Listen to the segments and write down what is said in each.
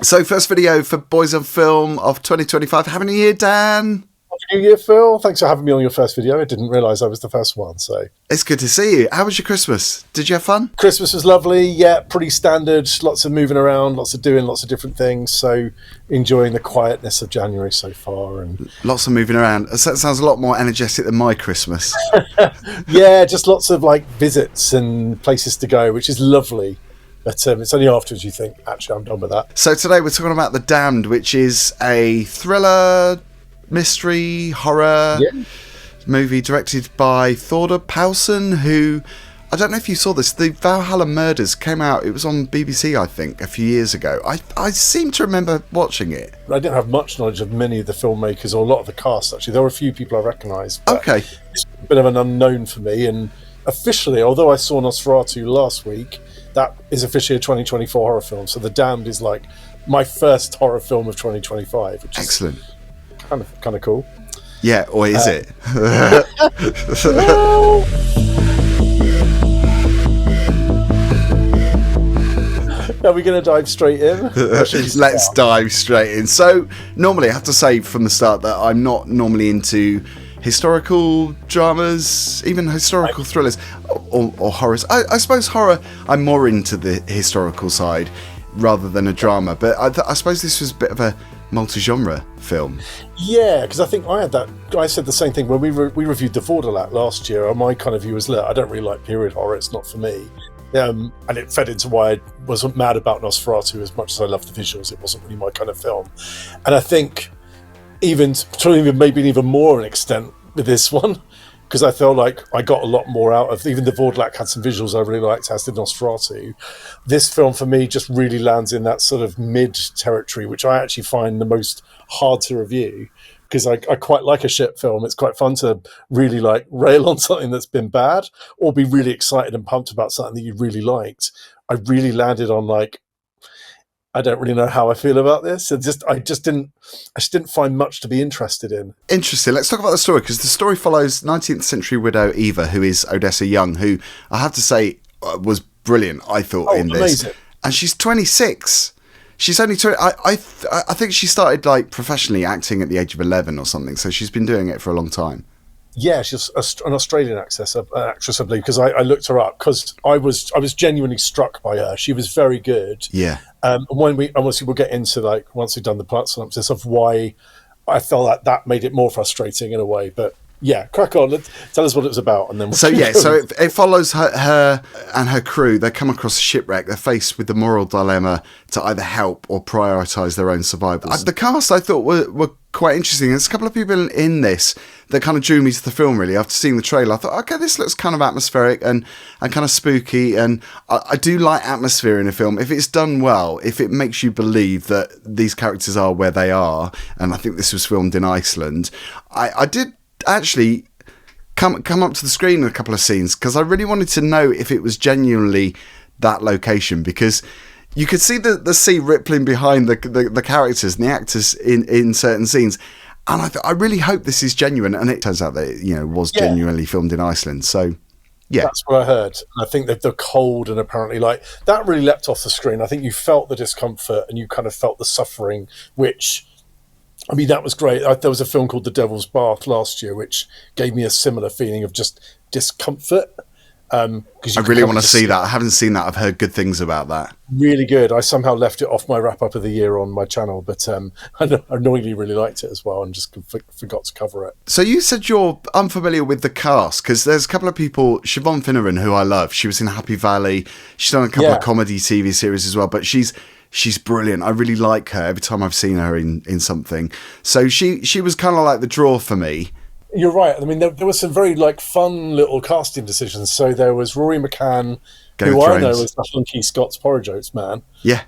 So, first video for Boys on Film of 2025. Happy New Year, Dan. Happy New Year, Phil. Thanks for having me on your first video. I didn't realise I was the first one. So It's good to see you. How was your Christmas? Did you have fun? Christmas was lovely. Yeah, pretty standard. Lots of moving around, lots of doing lots of different things. So enjoying the quietness of January so far. And Lots of moving around. That sounds a lot more energetic than my Christmas. yeah, just lots of like visits and places to go, which is lovely. But it's only afterwards you think, actually, I'm done with that. So today we're talking about The Damned, which is a thriller, mystery, horror movie directed by Thordur Palsson, who, I don't know if you saw this, the Valhalla Murders came out, it was on BBC, I think, a few years ago. I seem to remember watching it. I didn't have much knowledge of many of the filmmakers or a lot of the cast, actually. There were a few people I recognised. Okay. It's a bit of an unknown for me. And officially, although I saw Nosferatu last week, that is officially a 2024 horror film. So The Damned is like my first horror film of 2025, which is excellent. Kind of cool. Yeah, or is it? Are we going to dive straight in? Let's dive straight in. So, normally I have to say from the start that I'm not normally into historical dramas, even historical thrillers or horrors. I suppose horror, I'm more into the historical side rather than a drama, but I suppose this was a bit of a multi-genre film. Yeah, because I think I said the same thing when we reviewed The Vorderlat last year. My kind of view was, look, I don't really like period horror, it's not for me. And it fed into why I wasn't mad about Nosferatu as much as I loved the visuals. It wasn't really my kind of film. And I think even maybe even more an extent with this one, because I felt like I got a lot more out of, even The Vorderlat had some visuals I really liked, as did Nosferatu. This film for me just really lands in that sort of mid territory, which I actually find the most hard to review, because I quite like a shit film. It's quite fun to really like rail on something that's been bad or be really excited and pumped about something that you really liked. I really landed on like, I don't really know how I feel about this. I just didn't find much to be interested in. Interesting. Let's talk about the story, because the story follows 19th century widow Eva, who is Odessa Young, who I have to say was brilliant, I thought, in this. Amazing. And she's 26. She's only 20. I think she started like professionally acting at the age of 11 or something, so she's been doing it for a long time. Yeah, she's an Australian actress, I believe, because I looked her up, because I was genuinely struck by her. She was very good. Yeah. When we'll get into like once we've done the plot synopsis of why I felt that made it more frustrating in a way, but. Yeah, crack on. Tell us what it was about, and then. So it follows her and her crew. They come across a shipwreck. They're faced with the moral dilemma to either help or prioritise their own survival. The cast I thought were quite interesting. There's a couple of people in this that kind of drew me to the film. Really, after seeing the trailer, I thought, okay, this looks kind of atmospheric and kind of spooky. And I do like atmosphere in a film if it's done well. If it makes you believe that these characters are where they are, and I think this was filmed in Iceland. I did actually come up to the screen in a couple of scenes, because I really wanted to know if it was genuinely that location, because you could see the sea rippling behind the characters and the actors in certain scenes, and I really hope this is genuine, and it turns out that it was genuinely filmed in Iceland. So yeah, that's what I heard. I think that the cold and apparently like that really leapt off the screen. I think you felt the discomfort and you kind of felt the suffering, which, I mean, that was great. There was a film called The Devil's Bath last year, which gave me a similar feeling of just discomfort. I really want to see that. I haven't seen that. I've heard good things about that. Really good. I somehow left it off my wrap-up of the year on my channel, but I annoyingly really liked it as well and just forgot to cover it. So you said you're unfamiliar with the cast, because there's a couple of people, Siobhan Finneran, who I love. She was in Happy Valley. She's done a couple of comedy TV series as well, but she's brilliant. I really like her every time I've seen her in something. So she was kind of like the draw for me. You're right. I mean, there were some very like fun little casting decisions. So there was Rory McCann, who I know as the hunky Scots porridge oats man. Yeah.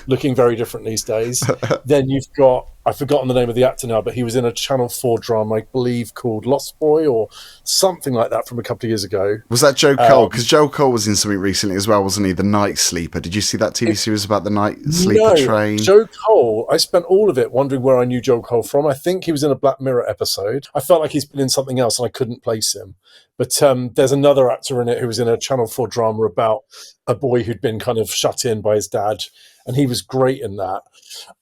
Looking very different these days. Then you've got, I've forgotten the name of the actor now, but he was in a Channel 4 drama, I believe, called Lost Boy or something like that from a couple of years ago. Was that Joe Cole? Because Joe Cole was in something recently as well, wasn't he? The Night Sleeper. Did you see that TV series about the Night Sleeper train? Joe Cole, I spent all of it wondering where I knew Joe Cole from. I think he was in a Black Mirror episode. I felt like he's been in something else and I couldn't place him. But there's another actor in it who was in a Channel 4 drama about a boy who'd been kind of shut in by his dad and he was great in that.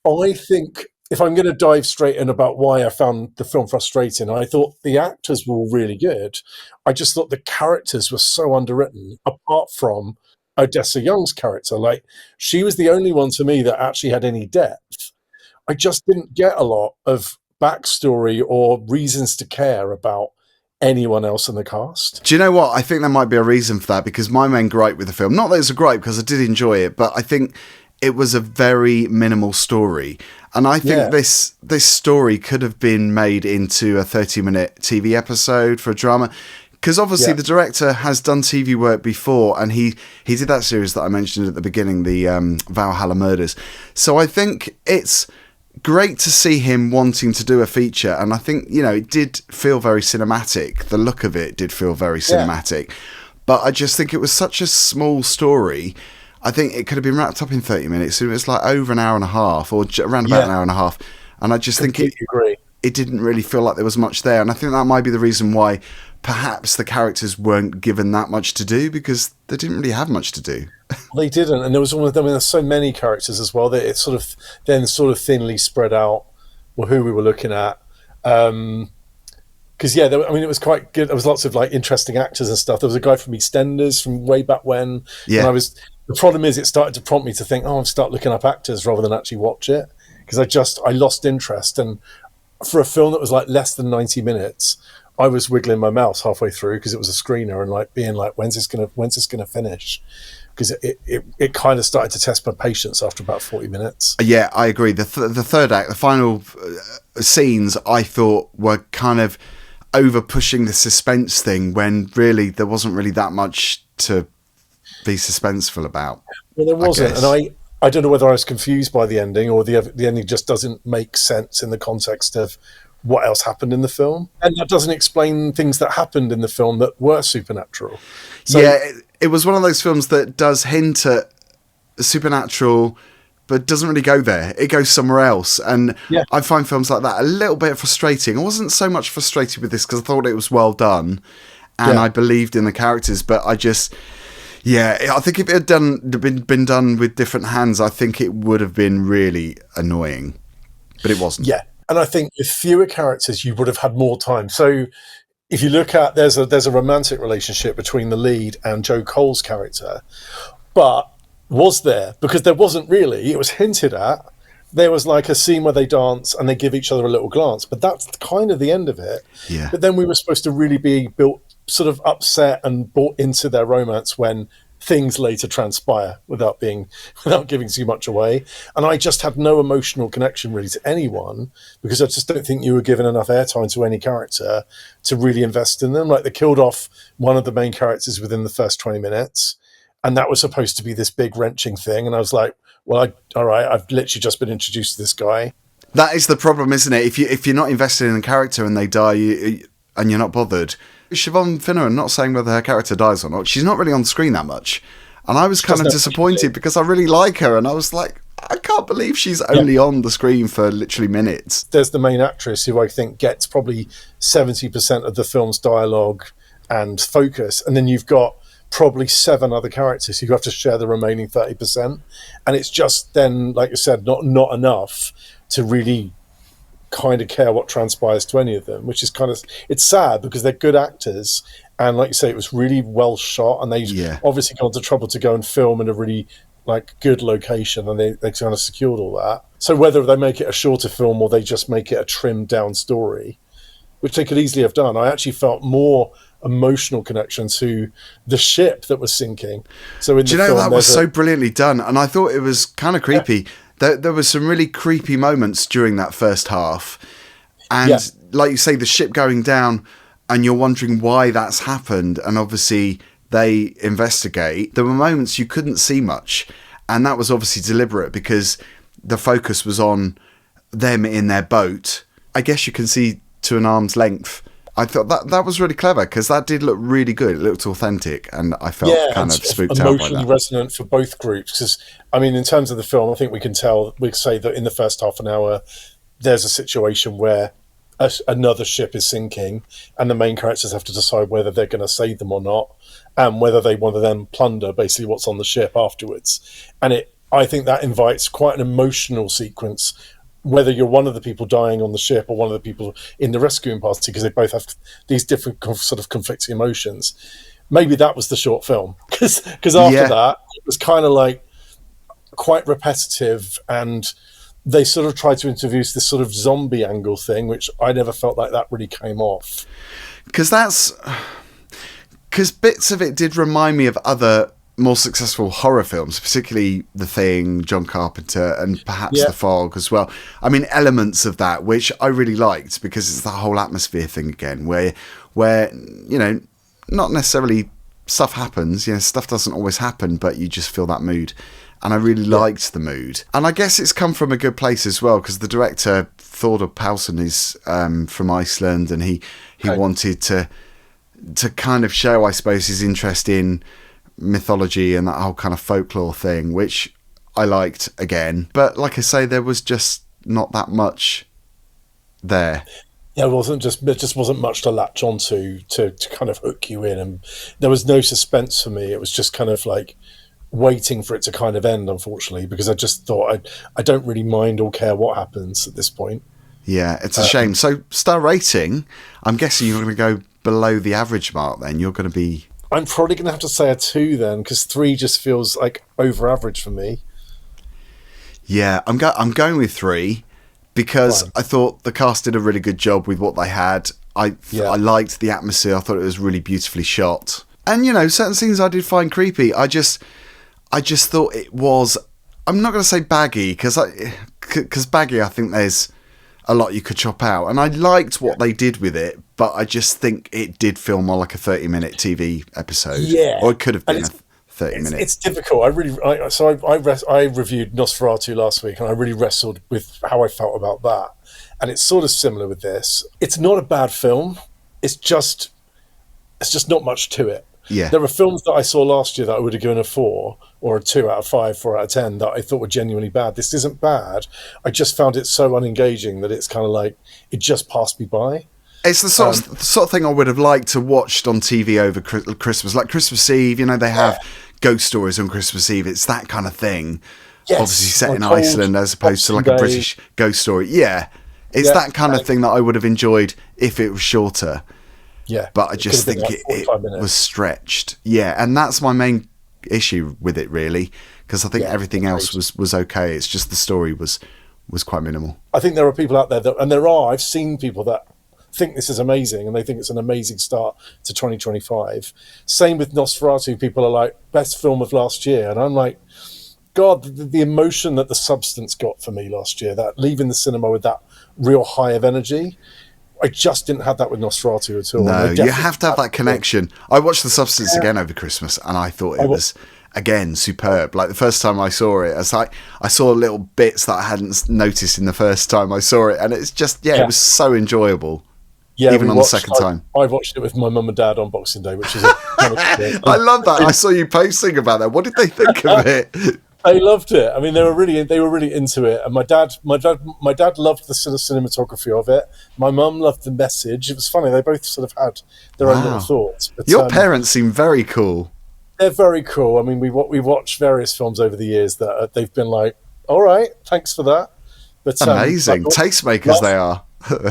I think if I'm going to dive straight in about why I found the film frustrating, I thought the actors were all really good. I just thought the characters were so underwritten, apart from Odessa Young's character. Like, she was the only one to me that actually had any depth. I just didn't get a lot of backstory or reasons to care about anyone else in the cast. Do you know what? I think there might be a reason for that, because my main gripe with the film, not that it's a gripe because I did enjoy it, but I think it was a very minimal story. And I think this story could have been made into a 30-minute TV episode for a drama. Because obviously the director has done TV work before, and he did that series that I mentioned at the beginning, the Valhalla Murders. So I think it's great to see him wanting to do a feature, and I think, you know, it did feel very cinematic. The look of it did feel very cinematic. But I just think it was such a small story. I think it could have been wrapped up in 30 minutes. It was like over an hour and a half, or around about an hour and a half. And I just think it didn't really feel like there was much there. And I think that might be the reason why perhaps the characters weren't given that much to do, because they didn't really have much to do. They didn't, and there was almost, I mean, there's so many characters as well that it sort of thinly spread out who we were looking at. Because I mean, it was quite good. There was lots of like interesting actors and stuff. There was a guy from EastEnders from way back when. Yeah. And the problem is, it started to prompt me to think, I'll start looking up actors rather than actually watch it, because I lost interest. And for a film that was like less than 90 minutes, I was wiggling my mouse halfway through because it was a screener, and like being like, when's this gonna finish? Because it kind of started to test my patience after about 40 minutes. Yeah, I agree. The third act, the final scenes, I thought were kind of over pushing the suspense thing, when really there wasn't really that much to be suspenseful about. Well, there wasn't, and I don't know whether I was confused by the ending, or the ending just doesn't make sense in the context of what else happened in the film, and that doesn't explain things that happened in the film that were supernatural. So, it was one of those films that does hint at supernatural, but doesn't really go there. It goes somewhere else. And I find films like that a little bit frustrating. I wasn't so much frustrated with this because I thought it was well done, and I believed in the characters, but I just... I think if it had been done with different hands, I think it would have been really annoying. But it wasn't. Yeah, and I think with fewer characters, you would have had more time. So if you look at, there's a romantic relationship between the lead and Joe Cole's character, but was there? Because there wasn't really. It was hinted at. There was like a scene where they dance and they give each other a little glance, but that's kind of the end of it. Yeah. But then we were supposed to really be built, sort of upset and bought into their romance when things later transpire, without giving too much away. And I just had no emotional connection really to anyone, because I just don't think you were given enough airtime to any character to really invest in them. Like, they killed off one of the main characters within the first 20 minutes, and that was supposed to be this big wrenching thing. And I was like, well, all right, I've literally just been introduced to this guy. That is the problem, isn't it? If you're not invested in a character and they die, and you're not bothered. Siobhan Finneran, not saying whether her character dies or not, she's not really on screen that much. And I was kind of disappointed because I really like her, and I was like, I can't believe she's only on the screen for literally minutes. There's the main actress, who I think gets probably 70% of the film's dialogue and focus, and then you've got probably 7 other characters who have to share the remaining 30%. And it's just then, like you said, not enough to really kind of care what transpires to any of them, which is kind of, it's sad because they're good actors, and like you say, it was really well shot, and they've obviously gone to trouble to go and film in a really like good location, and they kind of secured all that. So whether they make it a shorter film or they just make it a trimmed down story, which they could easily have done, I actually felt more emotional connection to the ship that was sinking. So in the film, that was so brilliantly done, and I thought it was kind of creepy. There was some really creepy moments during that first half. And like you say, the ship going down, and you're wondering why that's happened. And obviously they investigate. There were moments you couldn't see much. And that was obviously deliberate, because the focus was on them in their boat. I guess you can see to an arm's length. I thought that was really clever, because that did look really good. It looked authentic, and I felt kind of spooked out by that. Emotionally resonant for both groups, because, I mean, in terms of the film, I think we can say that in the first half an hour, there's a situation where another ship is sinking, and the main characters have to decide whether they're going to save them or not, and whether they want to then plunder basically what's on the ship afterwards. And I think that invites quite an emotional sequence, whether you're one of the people dying on the ship or one of the people in the rescuing party, because they both have these different sort of conflicting emotions. Maybe that was the short film, because after that, it was kind of like quite repetitive, and they sort of tried to introduce this sort of zombie angle thing, which I never felt like that really came off. Because bits of it did remind me of other more successful horror films, particularly The Thing, John Carpenter, and perhaps The Fog as well. I mean, elements of that, which I really liked, because it's the whole atmosphere thing again, where not necessarily stuff happens, stuff doesn't always happen, but you just feel that mood. And I really liked the mood. And I guess it's come from a good place as well, because the director, Thordur Palsson, is from Iceland, and he wanted to kind of show, I suppose, his interest in mythology and that whole kind of folklore thing, which I liked again. But like I say, there was just not that much there. Yeah, it just wasn't much to latch onto to kind of hook you in, and there was no suspense for me. It was just kind of like waiting for it to kind of end, unfortunately, because I just thought I don't really mind or care what happens at this point. Yeah, it's a shame. So star rating, I'm guessing you're going to go below the average mark then. You're going to be... I'm probably going to have to say a 2 then, because 3 just feels like over average for me. Yeah, I'm going with 3 because I thought the cast did a really good job with what they had. I liked the atmosphere. I thought it was really beautifully shot. And, certain scenes I did find creepy. I just thought it was... I'm not going to say baggy, because baggy, I think there's a lot you could chop out. And I liked what they did with it, but I just think it did feel more like a 30-minute TV episode. Yeah. Or it could have been a 30-minute. It's difficult. I reviewed Nosferatu last week, and I really wrestled with how I felt about that. And it's sort of similar with this. It's not a bad film. It's just not much to it. Yeah. There are films that I saw last year that I would have given a 4 or a 2 out of 5, 4 out of 10 that I thought were genuinely bad. This isn't bad. I just found it so unengaging that it's kind of like it just passed me by. It's the sort of thing I would have liked to watched on TV over Christmas, like Christmas Eve. They have ghost stories on Christmas Eve. It's that kind of thing. Yes. Obviously set in Iceland as opposed to like a British ghost story. Yeah, it's that kind of thing that I would have enjoyed if it was shorter. Yeah, but I just think it was stretched. Yeah, and that's my main issue with it, really, because I think everything else was okay. It's just the story was quite minimal. I think there are people out there I've seen people that think this is amazing, and they think it's an amazing start to 2025. Same with Nosferatu. People are like, best film of last year, and I'm like, God, the emotion that The Substance got for me last year, that leaving the cinema with that real high of energy. I just didn't have that with Nosferatu at all. No, you have to have that connection. I watched The Substance again over Christmas, and I thought it was, again, superb. Like the first time I saw it, I saw little bits that I hadn't noticed in the first time I saw it, and it's just, it was so enjoyable. Yeah, even on the second time. I watched it with my mum and dad on Boxing Day, which is I love that. I saw you posting about that. What did they think of it? They loved it. I mean, they were really into it. And my dad loved the sort of cinematography of it. My mum loved the message. It was funny. They both sort of had their own little thoughts. But, your parents seem very cool. They're very cool. I mean, we watched various films over the years that they've been like, all right, thanks for that. But amazing. Tastemakers they are.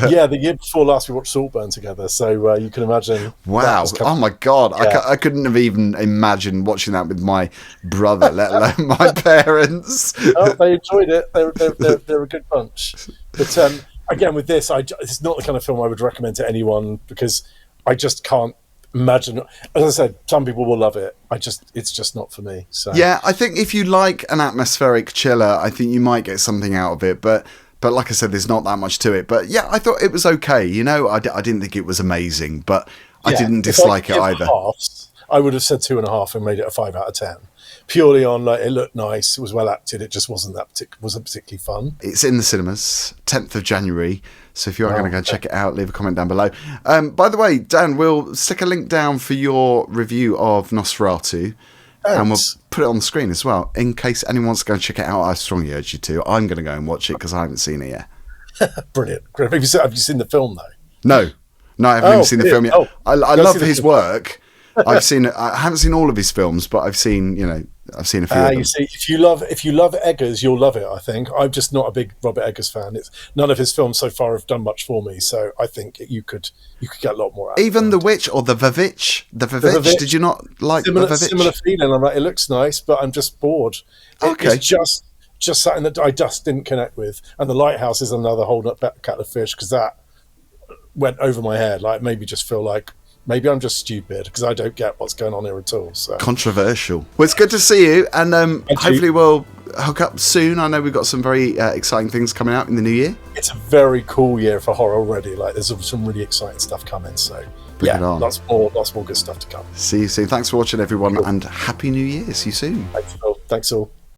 Yeah, the year before last we watched Saltburn together, so you can imagine. Wow! Oh my God, I couldn't have even imagined watching that with my brother, let alone my parents. Oh, they enjoyed it. They're a good bunch. But again, with this, it's not the kind of film I would recommend to anyone, because I just can't imagine. As I said, some people will love it. It's just not for me. So yeah, I think if you like an atmospheric chiller, I think you might get something out of it, but like I said, there's not that much to it. But yeah, I thought it was okay. I didn't think it was amazing, but I didn't dislike it either. I would have said 2.5 and made it a 5 out of 10. Purely on, like, it looked nice, it was well acted, it just wasn't particularly fun. It's in the cinemas, 10th of January. So if you are going to go check it out, leave a comment down below. By the way, Dan, we'll stick a link down for your review of Nosferatu. And we'll put it on the screen as well, in case anyone wants to go and check it out. I strongly urge you to. I'm going to go and watch it because I haven't seen it yet. Brilliant. Have you seen the film, though? No, I haven't even seen the film yet. I love his work. I haven't seen all of his films, but I've seen, I've seen a few of them. You see, if you love Eggers, you'll love it. I think I'm just not a big Robert Eggers fan. None of his films so far have done much for me. So I think you could get a lot more out Even of The Witch or The Vavitch. The Vavitch. Did you not like The Vavitch? Similar feeling. I'm like, it looks nice, but I'm just bored. Okay. It's just something that I just didn't connect with. And The Lighthouse is another whole kettle of fish, because that went over my head. Like, made me just feel like maybe I'm just stupid because I don't get what's going on here at all. So controversial. Well, it's good to see you, and hopefully we'll hook up soon. I know we've got some very exciting things coming out in the new year. It's a very cool year for horror already. Like, there's some really exciting stuff coming. So Bring it on. lots more good stuff to come. See you soon. Thanks for watching, everyone, and Happy New Year. See you soon. Thanks all.